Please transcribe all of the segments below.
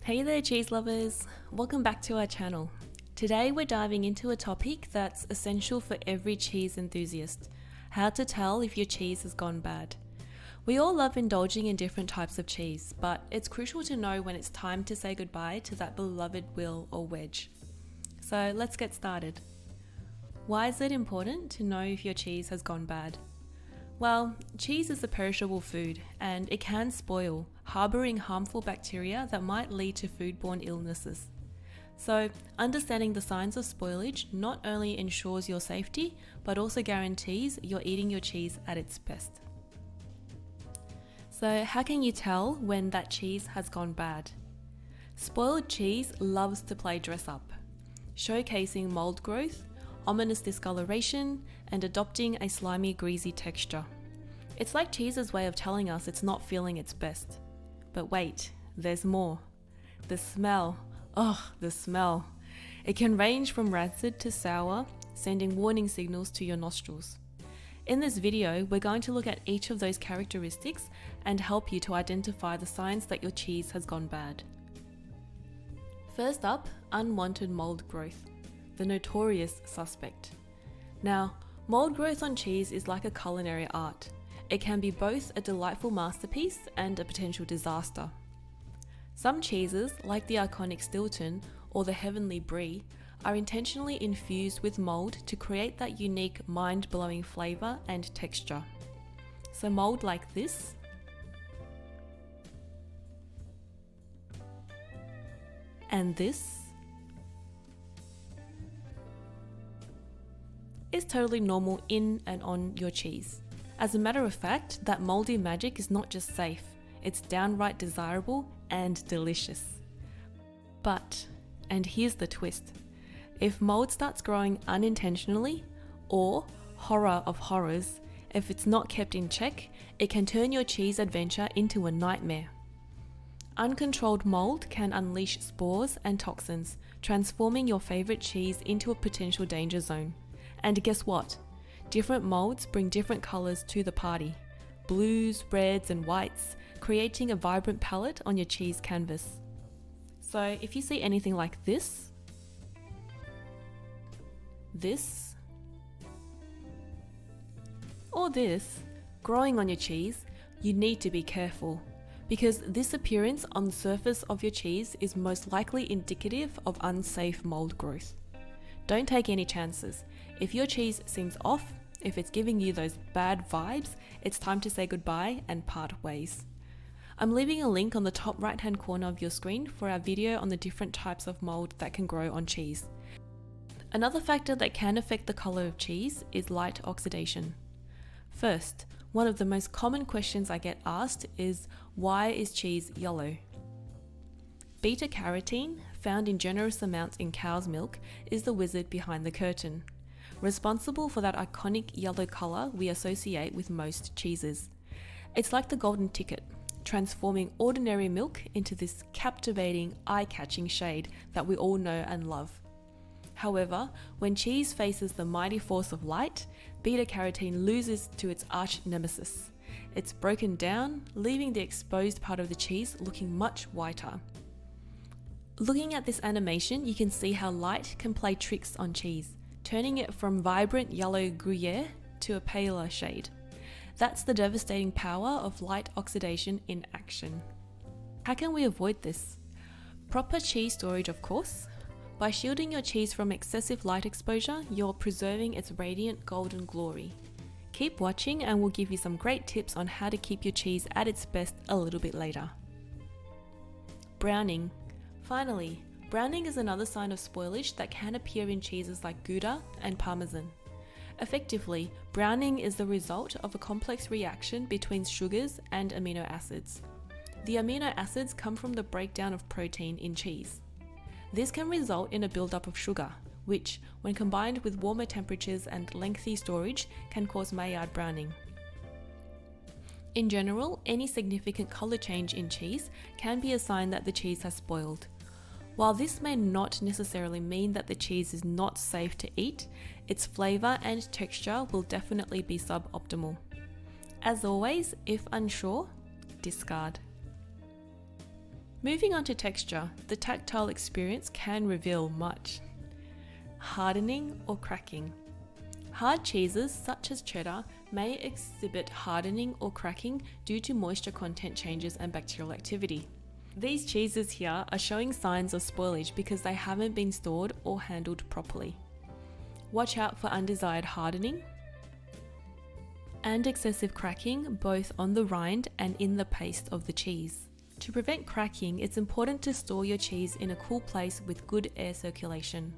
Hey there cheese lovers, welcome back to our channel. Today we're diving into a topic that's essential for every cheese enthusiast, how to tell if your cheese has gone bad. We all love indulging in different types of cheese, but it's crucial to know when it's time to say goodbye to that beloved will or wedge. So let's get started. Why is it important to know if your cheese has gone bad? Well, cheese is a perishable food and it can spoil, harboring harmful bacteria that might lead to foodborne illnesses. So, understanding the signs of spoilage not only ensures your safety, but also guarantees you're eating your cheese at its best. So, how can you tell when that cheese has gone bad? Spoiled cheese loves to play dress up, showcasing mould growth, ominous discoloration, and adopting a slimy, greasy texture. It's like cheese's way of telling us it's not feeling its best. But wait, there's more. The smell. Oh, the smell. It can range from rancid to sour, sending warning signals to your nostrils. In this video, we're going to look at each of those characteristics and help you to identify the signs that your cheese has gone bad. First up, unwanted mould growth. The notorious suspect. Now, mould growth on cheese is like a culinary art. It can be both a delightful masterpiece and a potential disaster. Some cheeses, like the iconic Stilton or the heavenly Brie, are intentionally infused with mould to create that unique, mind-blowing flavour and texture. So mould like this, and this, is totally normal in and on your cheese. As a matter of fact, that mouldy magic is not just safe, it's downright desirable and delicious. But, and here's the twist, if mould starts growing unintentionally, or, horror of horrors, if it's not kept in check, it can turn your cheese adventure into a nightmare. Uncontrolled mould can unleash spores and toxins, transforming your favourite cheese into a potential danger zone. And guess what? Different moulds bring different colours to the party. Blues, reds and whites, creating a vibrant palette on your cheese canvas. So if you see anything like this, or this, growing on your cheese, you need to be careful. Because this appearance on the surface of your cheese is most likely indicative of unsafe mould growth. Don't take any chances. If your cheese seems off, if it's giving you those bad vibes, it's time to say goodbye and part ways. I'm leaving a link on the top right hand corner of your screen for our video on the different types of mould that can grow on cheese. Another factor that can affect the colour of cheese is light oxidation. First, one of the most common questions I get asked is, why is cheese yellow? Beta-carotene, found in generous amounts in cow's milk, is the wizard behind the curtain, responsible for that iconic yellow colour we associate with most cheeses. It's like the golden ticket, transforming ordinary milk into this captivating, eye-catching shade that we all know and love. However, when cheese faces the mighty force of light, beta-carotene loses to its arch nemesis. It's broken down, leaving the exposed part of the cheese looking much whiter. Looking at this animation, you can see how light can play tricks on cheese, turning it from vibrant yellow Gruyere to a paler shade. That's the devastating power of light oxidation in action. How can we avoid this? Proper cheese storage, of course. By shielding your cheese from excessive light exposure, you're preserving its radiant golden glory. Keep watching and we'll give you some great tips on how to keep your cheese at its best a little bit later. Browning. Finally, browning is another sign of spoilage that can appear in cheeses like Gouda and Parmesan. Effectively, browning is the result of a complex reaction between sugars and amino acids. The amino acids come from the breakdown of protein in cheese. This can result in a buildup of sugar, which, when combined with warmer temperatures and lengthy storage, can cause Maillard browning. In general, any significant colour change in cheese can be a sign that the cheese has spoiled. While this may not necessarily mean that the cheese is not safe to eat, its flavour and texture will definitely be suboptimal. As always, if unsure, discard. Moving on to texture, the tactile experience can reveal much. Hardening or cracking. Hard cheeses such as cheddar may exhibit hardening or cracking due to moisture content changes and bacterial activity. These cheeses here are showing signs of spoilage because they haven't been stored or handled properly. Watch out for undesired hardening and excessive cracking both on the rind and in the paste of the cheese. To prevent cracking, it's important to store your cheese in a cool place with good air circulation.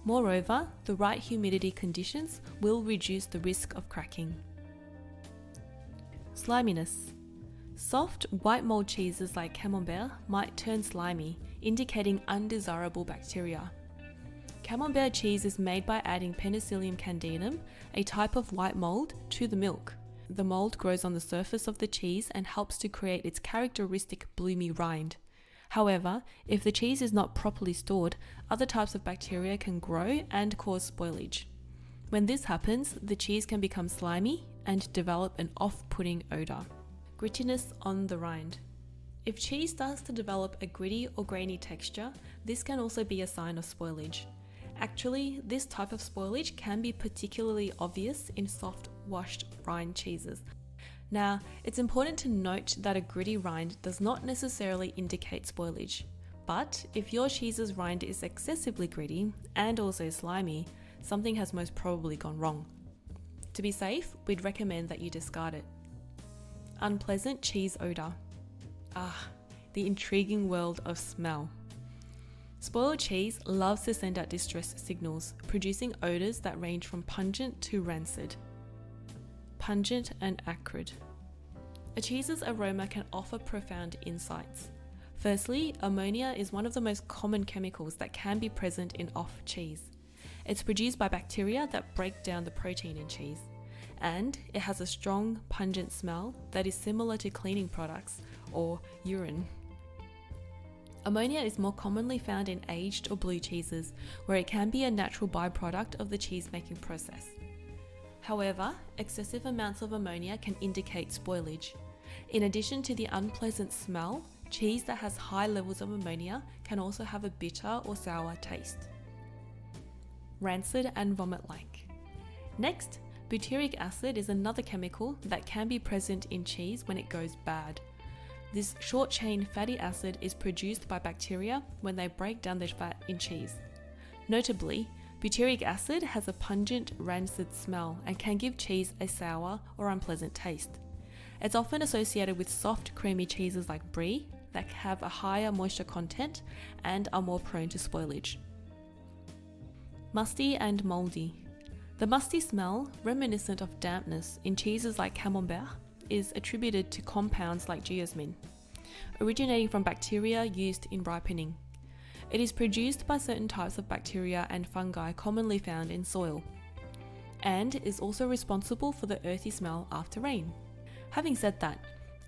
Moreover, the right humidity conditions will reduce the risk of cracking. Sliminess. Soft, white mould cheeses like Camembert might turn slimy, indicating undesirable bacteria. Camembert cheese is made by adding Penicillium candidum, a type of white mould, to the milk. The mould grows on the surface of the cheese and helps to create its characteristic bloomy rind. However, if the cheese is not properly stored, other types of bacteria can grow and cause spoilage. When this happens, the cheese can become slimy and develop an off-putting odour. Grittiness on the rind. If cheese starts to develop a gritty or grainy texture, this can also be a sign of spoilage. Actually, this type of spoilage can be particularly obvious in soft washed rind cheeses. Now, it's important to note that a gritty rind does not necessarily indicate spoilage, but if your cheese's rind is excessively gritty and also slimy, something has most probably gone wrong. To be safe, we'd recommend that you discard it. Unpleasant cheese odour. The intriguing world of smell. Spoiled cheese loves to send out distress signals, producing odours that range from pungent to rancid. Pungent and acrid. A cheese's aroma can offer profound insights. Firstly, ammonia is one of the most common chemicals that can be present in off cheese. It's produced by bacteria that break down the protein in cheese, and it has a strong, pungent smell that is similar to cleaning products or urine. Ammonia is more commonly found in aged or blue cheeses, where it can be a natural byproduct of the cheese-making process. However, excessive amounts of ammonia can indicate spoilage. In addition to the unpleasant smell, cheese that has high levels of ammonia can also have a bitter or sour taste. Rancid and vomit-like. Next, butyric acid is another chemical that can be present in cheese when it goes bad. This short-chain fatty acid is produced by bacteria when they break down the fat in cheese. Notably, butyric acid has a pungent, rancid smell and can give cheese a sour or unpleasant taste. It's often associated with soft, creamy cheeses like brie that have a higher moisture content and are more prone to spoilage. Musty and mouldy. The musty smell, reminiscent of dampness in cheeses like Camembert, is attributed to compounds like geosmin, originating from bacteria used in ripening. It is produced by certain types of bacteria and fungi commonly found in soil, and is also responsible for the earthy smell after rain. Having said that,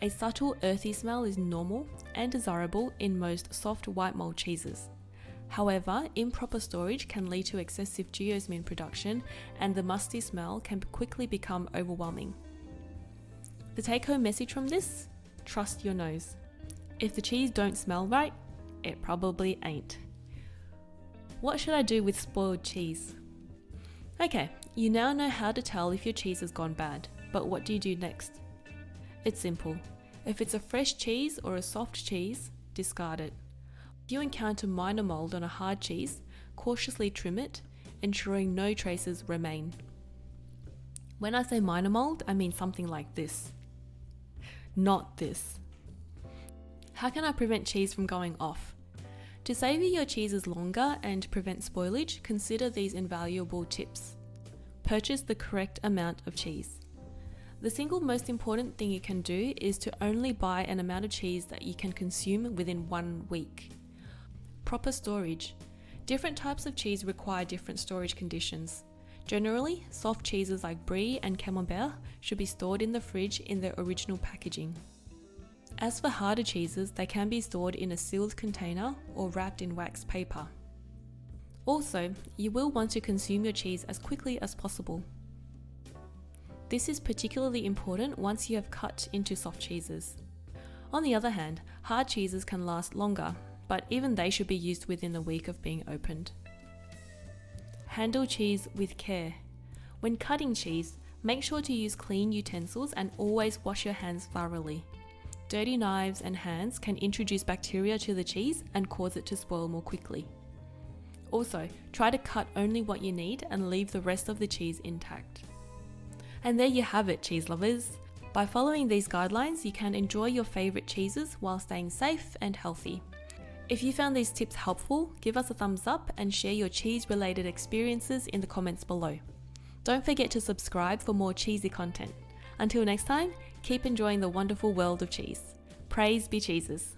a subtle earthy smell is normal and desirable in most soft white mold cheeses. However, improper storage can lead to excessive geosmin production, and the musty smell can quickly become overwhelming. The take-home message from this? Trust your nose. If the cheese don't smell right, it probably ain't. What should I do with spoiled cheese? Okay, you now know how to tell if your cheese has gone bad, but what do you do next? It's simple. If it's a fresh cheese or a soft cheese, discard it. If you encounter minor mould on a hard cheese, cautiously trim it, ensuring no traces remain. When I say minor mould, I mean something like this. Not this. How can I prevent cheese from going off? To savour your cheeses longer and prevent spoilage, consider these invaluable tips. Purchase the correct amount of cheese. The single most important thing you can do is to only buy an amount of cheese that you can consume within 1 week. Proper storage. Different types of cheese require different storage conditions. Generally, soft cheeses like brie and Camembert should be stored in the fridge in their original packaging. As for harder cheeses, they can be stored in a sealed container or wrapped in wax paper. Also, you will want to consume your cheese as quickly as possible. This is particularly important once you have cut into soft cheeses. On the other hand, hard cheeses can last longer, but even they should be used within a week of being opened. Handle cheese with care. When cutting cheese, make sure to use clean utensils and always wash your hands thoroughly. Dirty knives and hands can introduce bacteria to the cheese and cause it to spoil more quickly. Also, try to cut only what you need and leave the rest of the cheese intact. And there you have it, cheese lovers. By following these guidelines, you can enjoy your favourite cheeses while staying safe and healthy. If you found these tips helpful, give us a thumbs up and share your cheese-related experiences in the comments below. Don't forget to subscribe for more cheesy content. Until next time, keep enjoying the wonderful world of cheese. Praise be cheeses.